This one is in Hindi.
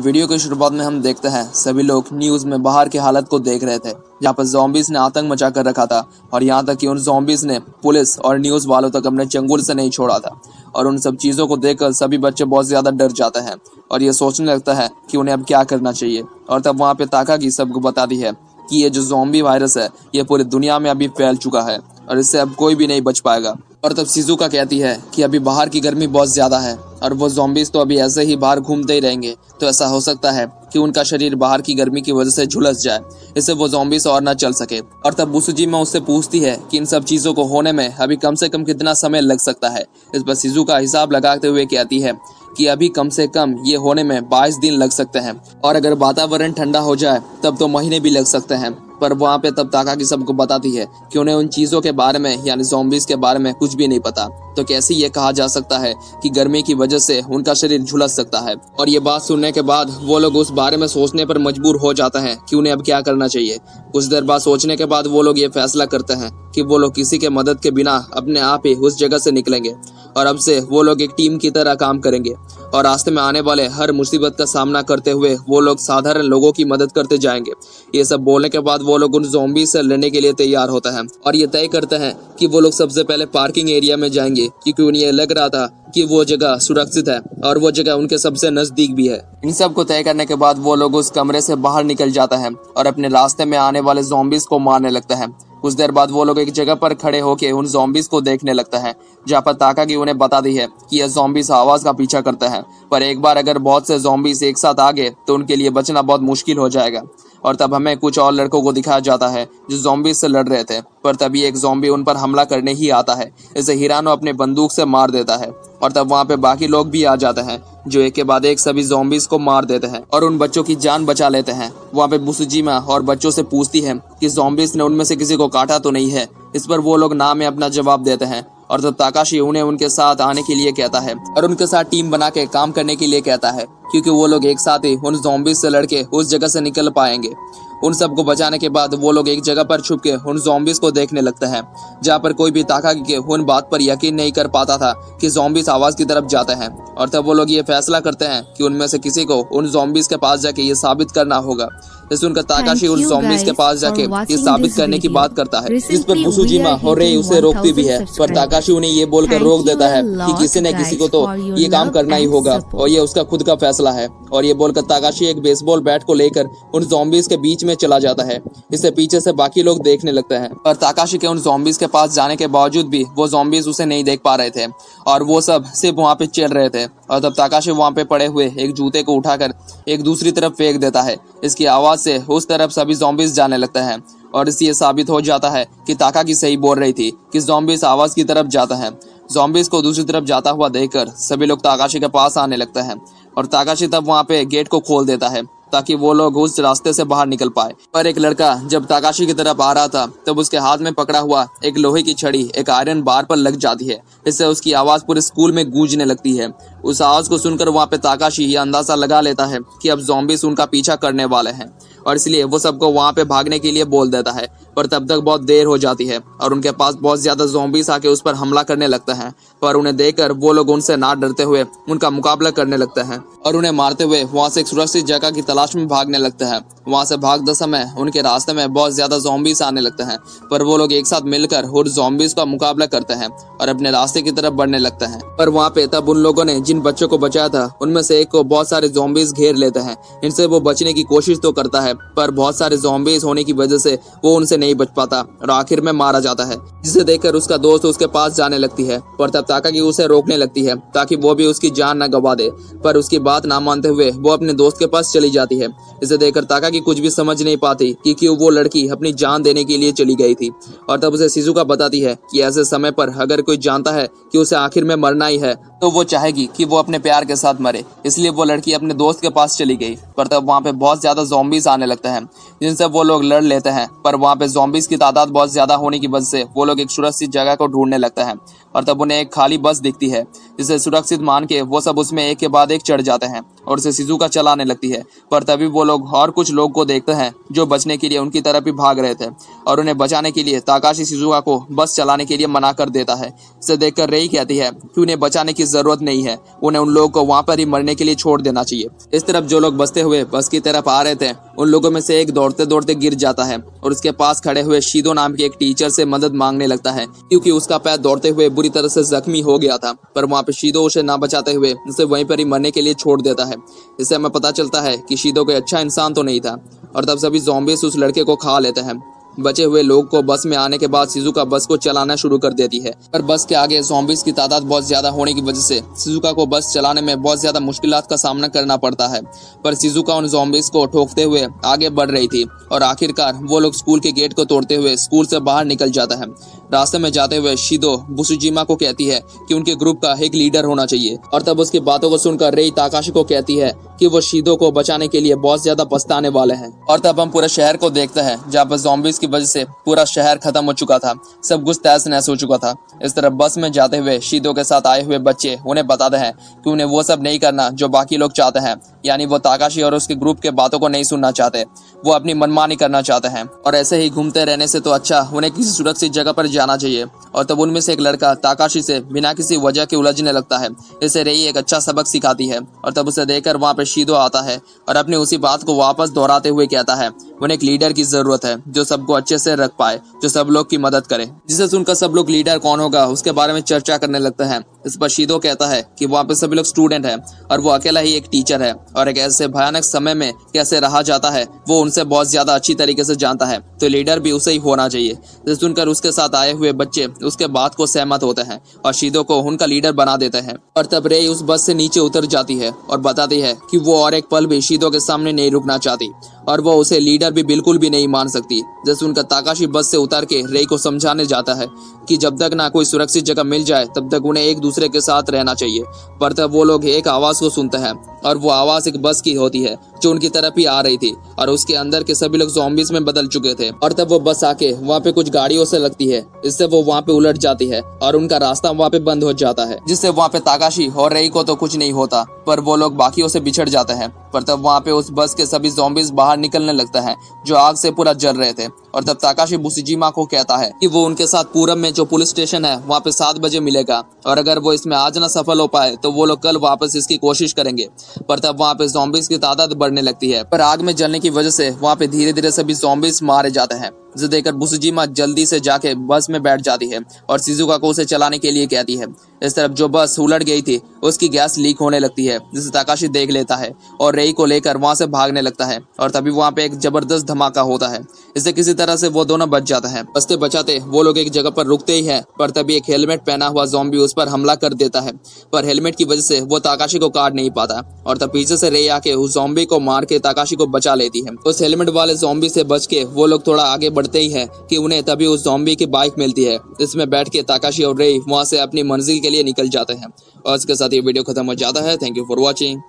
तो वीडियो की शुरुआत में हम देखते हैं सभी लोग न्यूज में बाहर की हालत को देख रहे थे, जहाँ पर ज़ॉम्बीज़ ने आतंक मचा कर रखा था और यहाँ तक कि उन ज़ॉम्बीज़ ने पुलिस और न्यूज वालों तक अपने चंगुल से नहीं छोड़ा था। और उन सब चीज़ों को देखकर सभी बच्चे बहुत ज़्यादा डर जाते हैं और ये सोचने लगता है कि उन्हें अब क्या करना चाहिए। और तब वहाँ पे ताकागी सबको बता दी है कि ये जो ज़ॉम्बी वायरस है ये पूरी दुनिया में अभी फैल चुका है और इससे अब कोई भी नहीं बच पाएगा। और तब शिज़ुका कहती है कि अभी बाहर की गर्मी बहुत ज़्यादा है और वो ज़ॉम्बीज़ तो अभी ऐसे ही बाहर घूमते ही रहेंगे, तो ऐसा हो सकता है कि उनका शरीर बाहर की गर्मी की वजह से झुलस जाए, इससे वो ज़ॉम्बीज़ और ना चल सके। और तब बुसुजिमा उससे पूछती है कि इन सब चीज़ों को होने में अभी कम से कम कितना समय लग सकता है। इस पर शिज़ुका हिसाब लगाते हुए कहती है कि अभी कम से कम ये होने में 22 दिन लग सकते हैं और अगर वातावरण ठंडा हो जाए तब तो महीने भी लग सकते हैं। पर वहाँ पे तब ताकागी सबको बताती है कि उन्हें उन चीज़ों के बारे में यानी ज़ॉम्बीज़ के बारे में कुछ भी नहीं पता, तो कैसे ये कहा जा सकता है कि गर्मी की वजह से उनका शरीर झुलस सकता है। और ये बात सुनने के बाद वो लोग उस बारे में सोचने पर मजबूर हो जाते हैं कि उन्हें अब क्या करना चाहिए। कुछ देर बाद सोचने के बाद वो लोग ये फैसला करते हैं कि वो लोग किसी के मदद के बिना अपने आप ही उस जगह से निकलेंगे और अब से वो लोग एक टीम की तरह काम करेंगे और रास्ते में आने वाले हर मुसीबत का सामना करते हुए वो लोग साधारण लोगों की मदद करते जाएंगे। ये सब बोलने के बाद वो लोग उन ज़ॉम्बी से लड़ने के लिए तैयार होता है और ये तय करते हैं कि वो लोग सबसे पहले पार्किंग एरिया में जाएंगे, क्योंकि उन्हें लग रहा था कि वो जगह सुरक्षित है और वो जगह उनके सबसे नजदीक भी है। इन सब को तय करने के बाद वो लोग उस कमरे से बाहर निकल जाता है और अपने रास्ते में आने वाले ज़ॉम्बीज़ को मारने लगता है। कुछ देर बाद वो लोग एक जगह पर खड़े होकर उन ज़ॉम्बीज़ को देखने लगता है, जहाँ पर ताकागी उन्हें बता दी है कि यह ज़ॉम्बीज़ आवाज़ का पीछा करते हैं, पर एक बार अगर बहुत से ज़ॉम्बीज़ एक साथ आ गए तो उनके लिए बचना बहुत मुश्किल हो जाएगा। और तब हमें कुछ और लड़कों को दिखाया जाता है जो ज़ॉम्बीज़ से लड़ रहे थे, पर तभी एक ज़ॉम्बी उन पर हमला करने ही आता है। इसे हिरानो अपने बंदूक से मार देता है और तब वहाँ पे बाकी लोग भी आ जाते हैं जो एक के बाद एक सभी ज़ॉम्बीज़ को मार देते हैं और उन बच्चों की जान बचा लेते हैं। वहाँ पे बुसुजिमा और बच्चों से पूछती है कि ज़ॉम्बीज़ ने उनमें से किसी को काटा तो नहीं है। इस पर वो लोग ना में अपना जवाब देते हैं और तब ताकाशी उन्हें उनके साथ आने के लिए कहता है और उनके साथ टीम बना के काम करने के लिए कहता है, क्योंकि वो लोग एक साथ ही उन ज़ॉम्बीज़ से लड़के उस जगह से निकल पाएंगे। उन सबको बचाने के बाद वो लोग एक जगह पर छुप के उन ज़ॉम्बीज़ को देखने लगते हैं, जहाँ पर कोई भी ताकागी के उन बात पर यकीन नहीं कर पाता था कि ज़ॉम्बीज़ आवाज़ की तरफ जाते हैं। और तब वो लोग ये फैसला करते हैं कि उनमें से किसी को उन ज़ॉम्बीज़ के पास जाके ये साबित करना होगा। जैसे उनका ताकाशी उन ज़ॉम्बीज़ के पास जाके ये साबित करने की बात करता है, जिस पर बुसुजिमा और रे उसे रोकती भी है, पर ताकाशी उन्हें ये बोलकर रोक देता है कि किसी न किसी को तो ये काम करना ही होगा और ये उसका खुद का फैसला है। और ये बोलकर ताकाशी एक बेसबॉल बैट को लेकर उन ज़ॉम्बीज़ के बीच में चला जाता है। इसे पीछे से बाकी लोग देखने लगते हैं और ताकाशी के उन ज़ॉम्बीज़ के पास जाने के बावजूद भी वो ज़ॉम्बीज़ उसे नहीं देख पा रहे थे और वो सब सिर्फ वहाँ पे चल रहे थे। और तब ताकाशी वहाँ पे पड़े हुए एक जूते को उठाकर एक दूसरी तरफ फेंक देता है। इसकी आवाज़ से उस तरफ सभी ज़ॉम्बीज़ जाने लगते हैं और इससे ये साबित हो जाता है कि ताकागी सही बोल रही थी कि ज़ॉम्बीज़ आवाज़ की तरफ जाता है। ज़ॉम्बीज़ को दूसरी तरफ जाता हुआ देखकर सभी लोग ताकाशी के पास आने लगते हैं और ताकाशी तब वहाँ पे गेट को खोल देता है ताकि वो लोग उस रास्ते से बाहर निकल पाए। पर एक लड़का जब ताकाशी की तरफ आ रहा था तब उसके हाथ में पकड़ा हुआ एक लोहे की छड़ी एक आयरन बार पर लग जाती है। इससे उसकी आवाज़ पूरे स्कूल में गूंजने लगती है। उस आवाज़ को सुनकर वहाँ पे ताकाशी ये अंदाज़ा लगा लेता है कि अब ज़ॉम्बीज़ उनका पीछा करने वाले हैं और इसलिए वो सबको वहाँ पे भागने के लिए बोल देता है। पर तब तक बहुत देर हो जाती है और उनके पास बहुत ज़्यादा ज़ॉम्बीज़ आके उस पर हमला करने लगते हैं, पर उन्हें देखकर वो लोग उनसे ना डरते हुए उनका मुकाबला करने लगते हैं और उन्हें मारते हुए वहाँ से एक सुरक्षित जगह की तलाश में भागने लगते हैं। वहाँ से भागते समय उनके रास्ते में बहुत ज़्यादा ज़ॉम्बीज़ आने लगते हैं, पर वो लोग एक साथ मिलकर उन ज़ॉम्बीज़ का मुकाबला करते हैं और अपने रास्ते की तरफ बढ़ने लगते हैं। पर वहाँ पे तब उन लोगों ने जिन बच्चों को बचाया था उनमें से एक को बहुत सारे ज़ॉम्बीज़ घेर लेते हैं। इनसे वो बचने की कोशिश तो करता है, पर बहुत सारे ज़ॉम्बीज़ होने की वजह से वो उनसे नहीं बच पाता और आखिर में मारा जाता है, जिसे देखकर उसका दोस्त उसके पास जाने लगती है। पर तब ताकागी उसे रोकने लगती है ताकि वो भी उसकी जान न गवा दे, पर उसकी बात ना मानते हुए वो अपने दोस्त के पास चली जाती है। इसे देखकर ताकागी कुछ भी समझ नहीं पाती कि क्यों वो लड़की अपनी जान देने के लिए चली गई थी। और तब उसे शिज़ुका बताती है कि ऐसे समय पर अगर कोई जानता है कि उसे आखिर में मरना ही है तो वो चाहेगी कि वो अपने प्यार के साथ मरे, इसलिए वो लड़की अपने दोस्त के पास चली गई। पर तब वहाँ पे बहुत ज़्यादा ज़ॉम्बीज़ आने लगते हैं जिनसे वो लोग लड़ लेते हैं, पर वहाँ पे ज़ॉम्बीज़ की तादाद बहुत ज़्यादा होने की वजह से वो लोग एक सुरक्षित जगह को ढूंढने लगते हैं और तब उन्हें एक खाली बस दिखती है जिसे सुरक्षित मान के वो सब उसमें एक के बाद एक चढ़ जाते हैं और उसे शिजुका चलाने लगती है। पर तभी वो लोग और कुछ लोग को देखते हैं जो बचने के लिए उनकी तरफ ही भाग रहे थे और उन्हें बचाने के लिए ताकाशी शिजुका को बस चलाने के लिए मना कर देता है। इसे देखकर रेई कहती है कि उन्हें बचाने की जरूरत नहीं है, उन्हें उन लोगों को वहां पर ही मरने के लिए छोड़ देना चाहिए। इस तरफ जो लोग बचते हुए बस की तरफ आ रहे थे उन लोगों में से एक दौड़ते दौड़ते गिर जाता है और उसके पास खड़े हुए शीदो नाम के एक टीचर से मदद मांगने लगता है क्योंकि उसका पैर दौड़ते हुए बुरी तरह से जख्मी हो गया था। पर वहां पे शीदो उसे ना बचाते हुए उसे वहीं पर ही मरने के लिए छोड़ देता है। इससे हमें पता चलता है कि शीदो कोई अच्छा इंसान तो नहीं था और तब सभी ज़ॉम्बीज़ उस लड़के को खा लेते हैं। बचे हुए लोग को बस में आने के बाद शिजुका बस को चलाना शुरू कर देती है, पर बस के आगे ज़ॉम्बीज़ की तादाद बहुत ज्यादा होने की वजह से शिजुका को बस चलाने में बहुत ज्यादा मुश्किलात का सामना करना पड़ता है। पर शिजुका उन ज़ॉम्बीज़ को ठोकते हुए आगे बढ़ रही थी और आखिरकार वो लोग स्कूल के गेट को तोड़ते हुए स्कूल से बाहर निकल जाता है। रास्ते में जाते हुए शिदो बुसुजिमा को कहती है कि उनके ग्रुप का एक लीडर होना चाहिए और तब उसकी बातों को सुनकर रेई ताकाशी को कहती है कि वो शिदो को बचाने के लिए बहुत ज्यादा पछताने वाले हैं। और तब हम पूरे शहर को देखते हैं जहाँ पर ज़ॉम्बीज़ की वजह से पूरा शहर खत्म हो चुका था, सब कुछ तहस नहस हो चुका था। इस तरह बस में जाते हुए शिदो के साथ आए हुए बच्चे उन्हें बताते हैं कि उन्हें वो सब नहीं करना जो बाकी लोग चाहते हैं, यानी वो ताकाशी और उसके ग्रुप के बातों को नहीं सुनना चाहते, वो अपनी मनमानी करना चाहते हैं और ऐसे ही घूमते रहने से तो अच्छा उन्हें किसी सुरक्षित जगह पर जाना चाहिए। और तब उनमें से एक लड़का ताकाशी से बिना किसी वजह के उलझने लगता है। इसे रेई एक अच्छा सबक सिखाती है और तब उसे देखकर वहाँ पे शिदो आता है और अपनी उसी बात को वापस दोहराते हुए कहता है उन्हें एक लीडर की जरूरत है जो सबको अच्छे से रख पाए, जो सब लोग की मदद करे। जिसे सुनकर सब लोग लीडर कौन होगा उसके बारे में चर्चा करने लगते हैं। इस पर शिदो कहता है कि वहाँ पे सभी लोग स्टूडेंट हैं और वो अकेला ही एक टीचर है और एक ऐसे भयानक समय में कैसे रहा जाता है वो उनसे बहुत ज्यादा अच्छी तरीके से जानता है, तो लीडर भी उसे ही होना चाहिए। जिसे सुनकर उसके साथ आए हुए बच्चे उसके बात को सहमत होते हैं और शिदो को उनका लीडर बना देते हैं। और तब रेई उस बस से नीचे उतर जाती है और बताती है कि वो और एक पल भी शिदो के सामने नहीं रुकना चाहती और वो उसे लीडर भी बिल्कुल भी नहीं मान सकती। जैसे उनका ताकाशी बस से उतर के रेई को समझाने जाता है कि जब तक ना कोई सुरक्षित जगह मिल जाए तब तक उन्हें एक दूसरे के साथ रहना चाहिए। पर तब वो लोग एक आवाज को सुनते हैं और वो आवाज एक बस की होती है जो उनकी तरफ ही आ रही थी और उसके अंदर के सभी लोग ज़ॉम्बीज़ में बदल चुके थे। और तब वो बस आके वहाँ पे कुछ गाड़ियों से लगती है, इससे वो वहाँ पे उलट जाती है और उनका रास्ता वहाँ पे बंद हो जाता है, जिससे वहाँ पे ताकाशी और रेई को तो कुछ नहीं होता पर वो लोग बाकियों से बिछड़ जाते हैं। पर तब वहाँ पे उस बस के सभी ज़ॉम्बीज़ बाहर निकलने लगते हैं जो आग से पूरा जल रहे थे। और तब ताकाशी बुसुजिमा को कहता है कि वो उनके साथ पूरब में जो पुलिस स्टेशन है वहाँ पे 7 बजे मिलेगा और अगर वो इसमें आज ना सफल हो पाए तो वो लोग कल वापस इसकी कोशिश करेंगे। पर तब वहाँ पे ज़ॉम्बीज़ की तादाद बढ़ने लगती है, पर आग में जलने की वजह से वहाँ पे धीरे धीरे सभी ज़ॉम्बीज़ मारे जाते हैं। जिसे देखकर बुसुजिमा जल्दी से जाके बस में बैठ जाती है और शिजुका को उसे चलाने के लिए कहती है। इस तरफ जो बस उलट गई थी उसकी गैस लीक होने लगती है, जिसे ताकाशी देख लेता है और रेई को लेकर वहां से भागने लगता है और तभी वहां पे एक जबरदस्त धमाका होता है। इससे किसी तरह से वो दोनों बच जाते हैं। बचते बचाते वो लोग एक जगह पर रुकते ही है, पर तभी एक हेलमेट पहना हुआ ज़ॉम्बी उस पर हमला कर देता है, पर हेलमेट की वजह से वो ताकाशी को काट नहीं पाता और तब पीछे से रेई आके उस ज़ॉम्बी को मार के ताकाशी को बचा लेती है। उस हेलमेट वाले ज़ॉम्बी से बच के वो लोग थोड़ा आगे बढ़ते ही है कि उन्हें तभी उस ज़ॉम्बी की बाइक मिलती है। इसमें बैठ के ताकाशी और रेई वहां से अपनी मंजिल के लिए निकल जाते हैं। और इसके साथ ये वीडियो खत्म हो जाता है। Thank you for watching.